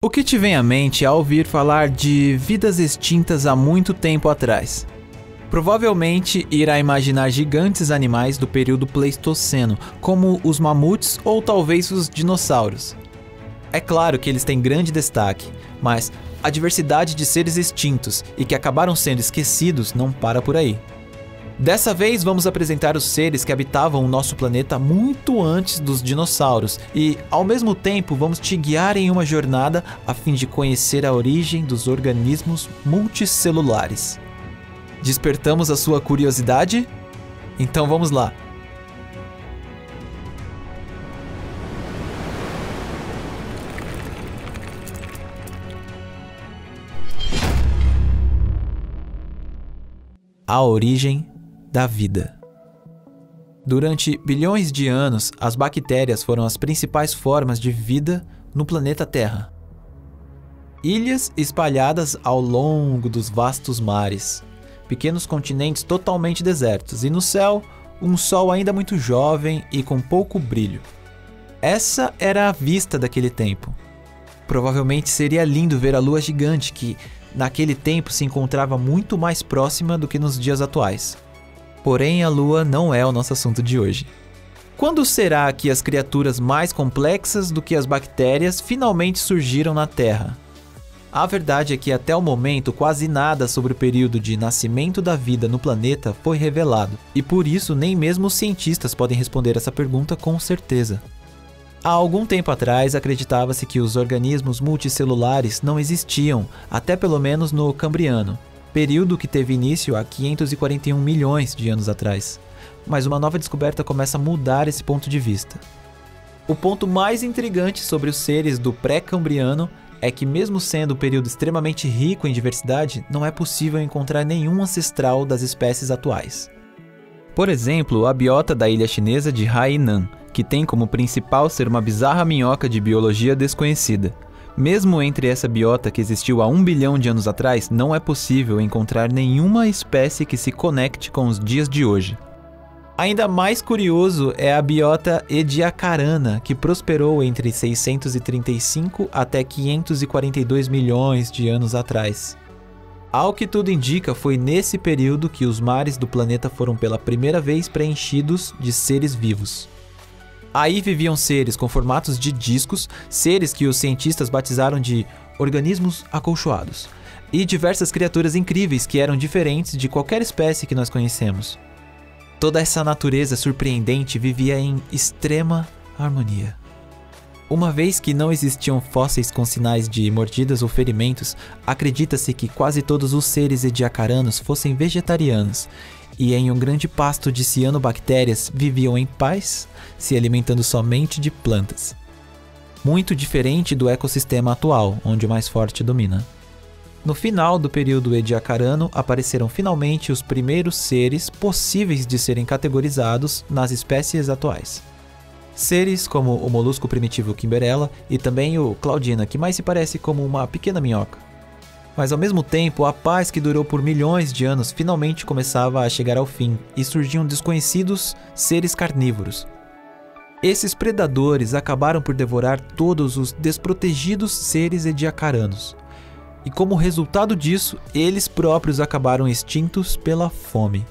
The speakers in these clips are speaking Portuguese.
O que te vem à mente ao ouvir falar de vidas extintas há muito tempo atrás? Provavelmente irá imaginar gigantes animais do período Pleistoceno, como os mamutes ou talvez os dinossauros. É claro que eles têm grande destaque, mas a diversidade de seres extintos e que acabaram sendo esquecidos não para por aí. Dessa vez vamos apresentar os seres que habitavam o nosso planeta muito antes dos dinossauros e, ao mesmo tempo, vamos te guiar em uma jornada a fim de conhecer a origem dos organismos multicelulares. Despertamos a sua curiosidade? Então vamos lá! A origem da vida. Durante bilhões de anos, as bactérias foram as principais formas de vida no planeta Terra. Ilhas espalhadas ao longo dos vastos mares, pequenos continentes totalmente desertos e no céu, um sol ainda muito jovem e com pouco brilho. Essa era a vista daquele tempo. Provavelmente seria lindo ver a lua gigante que, naquele tempo, se encontrava muito mais próxima do que nos dias atuais. Porém, a Lua não é o nosso assunto de hoje. Quando será que as criaturas mais complexas do que as bactérias finalmente surgiram na Terra? A verdade é que até o momento quase nada sobre o período de nascimento da vida no planeta foi revelado, e por isso nem mesmo os cientistas podem responder essa pergunta com certeza. Há algum tempo atrás acreditava-se que os organismos multicelulares não existiam, até pelo menos no Cambriano, período que teve início há 541 milhões de anos atrás. Mas uma nova descoberta começa a mudar esse ponto de vista. O ponto mais intrigante sobre os seres do pré-cambriano é que, mesmo sendo um período extremamente rico em diversidade, não é possível encontrar nenhum ancestral das espécies atuais. Por exemplo, a biota da ilha chinesa de Hainan, que tem como principal ser uma bizarra minhoca de biologia desconhecida. Mesmo entre essa biota que existiu há 1 bilhão de anos atrás, não é possível encontrar nenhuma espécie que se conecte com os dias de hoje. Ainda mais curioso é a biota ediacarana, que prosperou entre 635 até 542 milhões de anos atrás. Ao que tudo indica, foi nesse período que os mares do planeta foram pela primeira vez preenchidos de seres vivos. Aí viviam seres com formatos de discos, seres que os cientistas batizaram de organismos acolchoados, e diversas criaturas incríveis que eram diferentes de qualquer espécie que nós conhecemos. Toda essa natureza surpreendente vivia em extrema harmonia. Uma vez que não existiam fósseis com sinais de mordidas ou ferimentos, acredita-se que quase todos os seres ediacaranos fossem vegetarianos, e em um grande pasto de cianobactérias viviam em paz, se alimentando somente de plantas. Muito diferente do ecossistema atual, onde o mais forte domina. No final do período ediacarano, apareceram finalmente os primeiros seres possíveis de serem categorizados nas espécies atuais. Seres como o molusco primitivo Kimberella e também o Claudina, que mais se parece como uma pequena minhoca. Mas ao mesmo tempo, a paz que durou por milhões de anos finalmente começava a chegar ao fim e surgiam desconhecidos seres carnívoros. Esses predadores acabaram por devorar todos os desprotegidos seres ediacaranos. E como resultado disso, eles próprios acabaram extintos pela fome.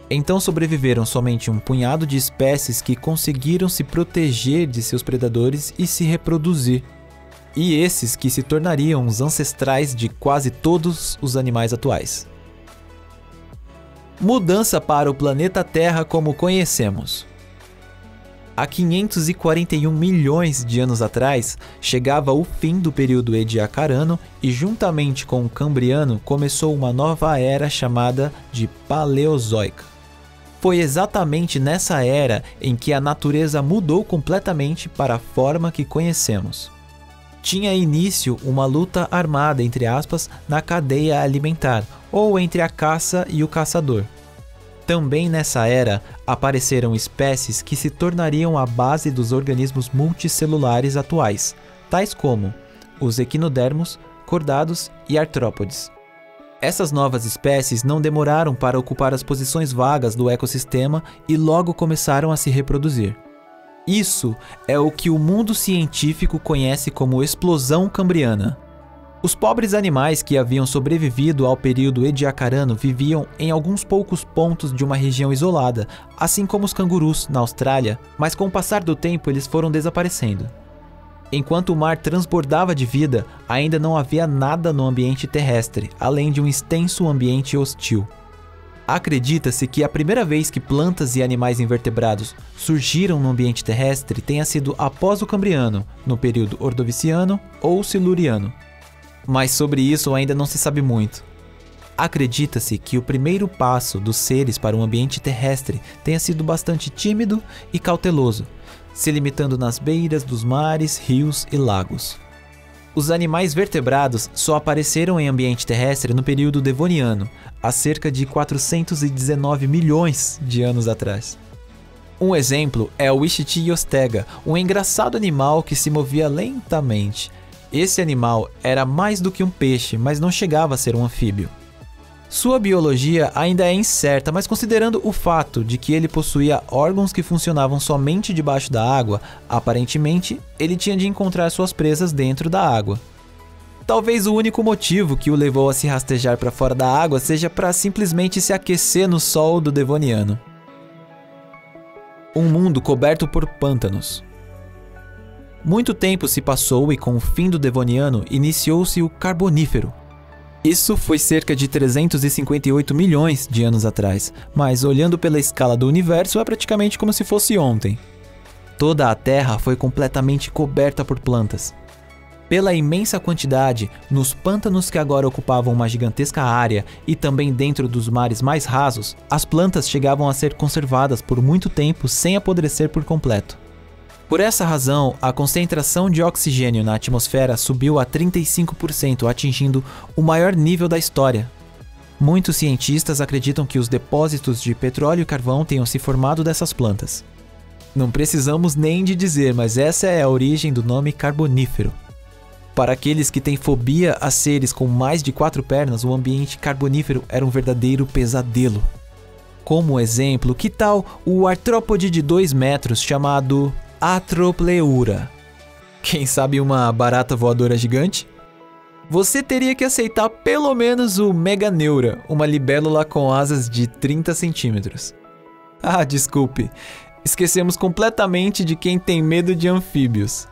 Então sobreviveram somente um punhado de espécies que conseguiram se proteger de seus predadores e se reproduzir. E esses que se tornariam os ancestrais de quase todos os animais atuais. Mudança para o planeta Terra como conhecemos. Há 541 milhões de anos atrás, chegava o fim do período ediacarano e, juntamente com o cambriano, começou uma nova era chamada de Paleozoica. Foi exatamente nessa era em que a natureza mudou completamente para a forma que conhecemos. Tinha início uma luta armada, entre aspas, na cadeia alimentar, ou entre a caça e o caçador. Também nessa era, apareceram espécies que se tornariam a base dos organismos multicelulares atuais, tais como os equinodermos, cordados e artrópodes. Essas novas espécies não demoraram para ocupar as posições vagas do ecossistema e logo começaram a se reproduzir. Isso é o que o mundo científico conhece como explosão cambriana. Os pobres animais que haviam sobrevivido ao período ediacarano viviam em alguns poucos pontos de uma região isolada, assim como os cangurus na Austrália, mas com o passar do tempo eles foram desaparecendo. Enquanto o mar transbordava de vida, ainda não havia nada no ambiente terrestre, além de um extenso ambiente hostil. Acredita-se que a primeira vez que plantas e animais invertebrados surgiram no ambiente terrestre tenha sido após o Cambriano, no período Ordoviciano ou Siluriano. Mas sobre isso ainda não se sabe muito. Acredita-se que o primeiro passo dos seres para o ambiente terrestre tenha sido bastante tímido e cauteloso, se limitando nas beiras dos mares, rios e lagos. Os animais vertebrados só apareceram em ambiente terrestre no período Devoniano, há cerca de 419 milhões de anos atrás. Um exemplo é o Ixiti-Yostega, um engraçado animal que se movia lentamente. Esse animal era mais do que um peixe, mas não chegava a ser um anfíbio. Sua biologia ainda é incerta, mas considerando o fato de que ele possuía órgãos que funcionavam somente debaixo da água, aparentemente ele tinha de encontrar suas presas dentro da água. Talvez o único motivo que o levou a se rastejar para fora da água seja para simplesmente se aquecer no sol do Devoniano. Um mundo coberto por pântanos. Muito tempo se passou e com o fim do Devoniano iniciou-se o Carbonífero. Isso foi cerca de 358 milhões de anos atrás, mas olhando pela escala do universo é praticamente como se fosse ontem. Toda a Terra foi completamente coberta por plantas. Pela imensa quantidade, nos pântanos que agora ocupavam uma gigantesca área e também dentro dos mares mais rasos, as plantas chegavam a ser conservadas por muito tempo sem apodrecer por completo. Por essa razão, a concentração de oxigênio na atmosfera subiu a 35%, atingindo o maior nível da história. Muitos cientistas acreditam que os depósitos de petróleo e carvão tenham se formado dessas plantas. Não precisamos nem de dizer, mas essa é a origem do nome Carbonífero. Para aqueles que têm fobia a seres com mais de 4 pernas, o ambiente carbonífero era um verdadeiro pesadelo. Como exemplo, que tal o artrópode de 2 metros chamado Atropleura? Quem sabe uma barata voadora gigante? Você teria que aceitar pelo menos o Meganeura, uma libélula com asas de 30 centímetros. Ah, desculpe, esquecemos completamente de quem tem medo de anfíbios.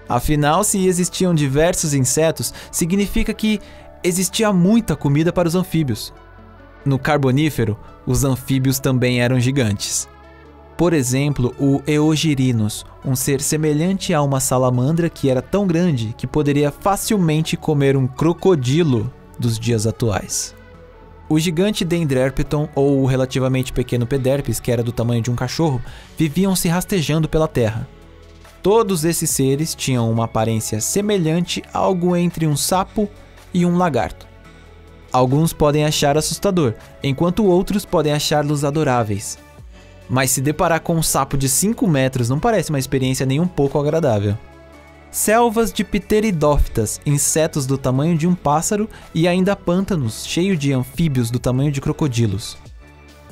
Afinal, se existiam diversos insetos, significa que existia muita comida para os anfíbios. No Carbonífero, os anfíbios também eram gigantes. Por exemplo, o Eogirinus, um ser semelhante a uma salamandra que era tão grande que poderia facilmente comer um crocodilo dos dias atuais. O gigante Dendrepton, ou o relativamente pequeno Pederpes, que era do tamanho de um cachorro, viviam se rastejando pela terra. Todos esses seres tinham uma aparência semelhante a algo entre um sapo e um lagarto. Alguns podem achar assustador, enquanto outros podem achá-los adoráveis. Mas se deparar com um sapo de 5 metros não parece uma experiência nem um pouco agradável. Selvas de pteridófitas, insetos do tamanho de um pássaro, e ainda pântanos cheios de anfíbios do tamanho de crocodilos.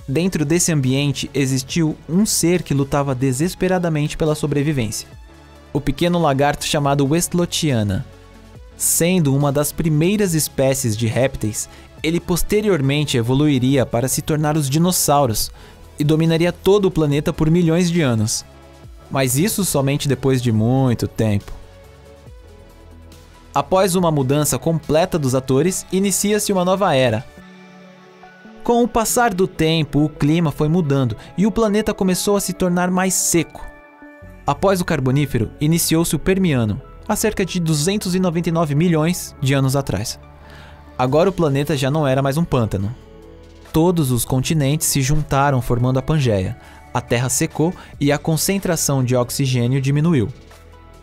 Dentro desse ambiente existiu um ser que lutava desesperadamente pela sobrevivência. O pequeno lagarto chamado Westlotiana. Sendo uma das primeiras espécies de répteis, ele posteriormente evoluiria para se tornar os dinossauros e dominaria todo o planeta por milhões de anos. Mas isso somente depois de muito tempo. Após uma mudança completa dos atores, inicia-se uma nova era. Com o passar do tempo, o clima foi mudando e o planeta começou a se tornar mais seco. Após o Carbonífero, iniciou-se o Permiano, há cerca de 299 milhões de anos atrás. Agora o planeta já não era mais um pântano. Todos os continentes se juntaram formando a Pangeia. A Terra secou e a concentração de oxigênio diminuiu.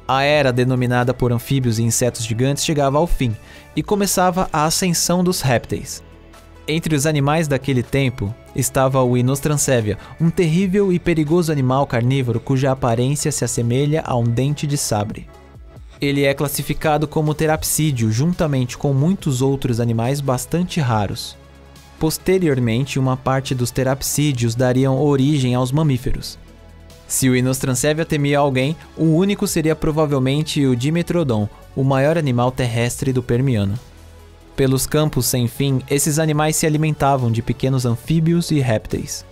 A era denominada por anfíbios e insetos gigantes chegava ao fim e começava a ascensão dos répteis. Entre os animais daquele tempo estava o Inostrancevia, um terrível e perigoso animal carnívoro cuja aparência se assemelha a um dente de sabre. Ele é classificado como terapsídeo juntamente com muitos outros animais bastante raros. Posteriormente, uma parte dos terapsídeos dariam origem aos mamíferos. Se o Inostrancevia temia alguém, o único seria provavelmente o Dimetrodon, o maior animal terrestre do Permiano. Pelos campos sem fim, esses animais se alimentavam de pequenos anfíbios e répteis.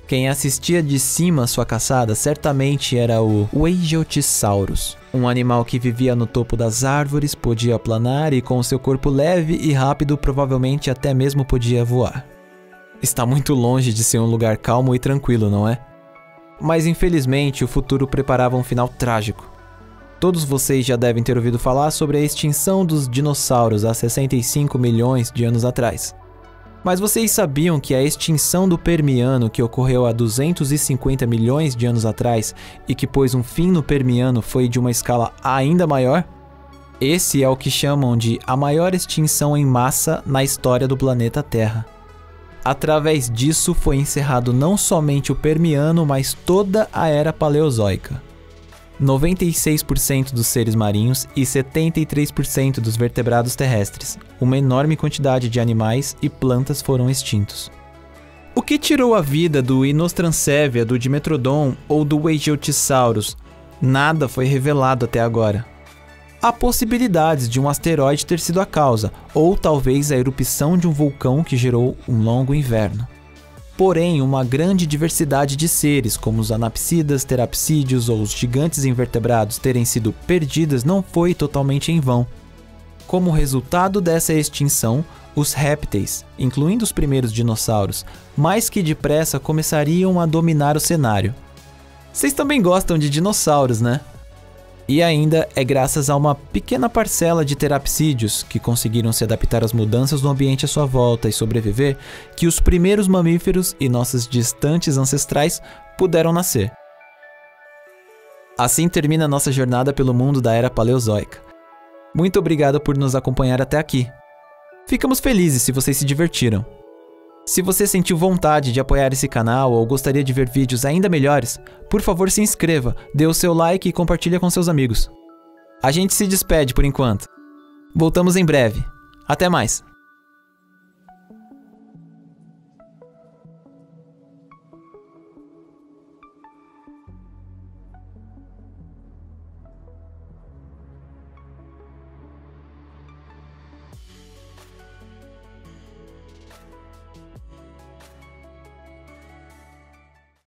Quem assistia de cima à sua caçada certamente era o Weygeotissaurus, um animal que vivia no topo das árvores, podia planar e com seu corpo leve e rápido provavelmente até mesmo podia voar. Está muito longe de ser um lugar calmo e tranquilo, não é? Mas infelizmente o futuro preparava um final trágico. Todos vocês já devem ter ouvido falar sobre a extinção dos dinossauros há 65 milhões de anos atrás. Mas vocês sabiam que a extinção do Permiano, que ocorreu há 250 milhões de anos atrás e que pôs um fim no Permiano, foi de uma escala ainda maior? Esse é o que chamam de a maior extinção em massa na história do planeta Terra. Através disso foi encerrado não somente o Permiano, mas toda a Era Paleozoica. 96% dos seres marinhos e 73% dos vertebrados terrestres, uma enorme quantidade de animais e plantas foram extintos. O que tirou a vida do Inostrancevia, do Dimetrodon ou do Weygeotissaurus? Nada foi revelado até agora. Há possibilidades de um asteroide ter sido a causa, ou talvez a erupção de um vulcão que gerou um longo inverno. Porém, uma grande diversidade de seres, como os anapsidas, terapsídeos ou os gigantes invertebrados terem sido perdidas não foi totalmente em vão. Como resultado dessa extinção, os répteis, incluindo os primeiros dinossauros, mais que depressa começariam a dominar o cenário. Vocês também gostam de dinossauros, né? E ainda é graças a uma pequena parcela de terapsídeos que conseguiram se adaptar às mudanças do ambiente à sua volta e sobreviver que os primeiros mamíferos e nossos distantes ancestrais puderam nascer. Assim termina nossa jornada pelo mundo da Era Paleozoica. Muito obrigado por nos acompanhar até aqui. Ficamos felizes se vocês se divertiram. Se você sentiu vontade de apoiar esse canal ou gostaria de ver vídeos ainda melhores, por favor se inscreva, dê o seu like e compartilhe com seus amigos. A gente se despede por enquanto. Voltamos em breve. Até mais!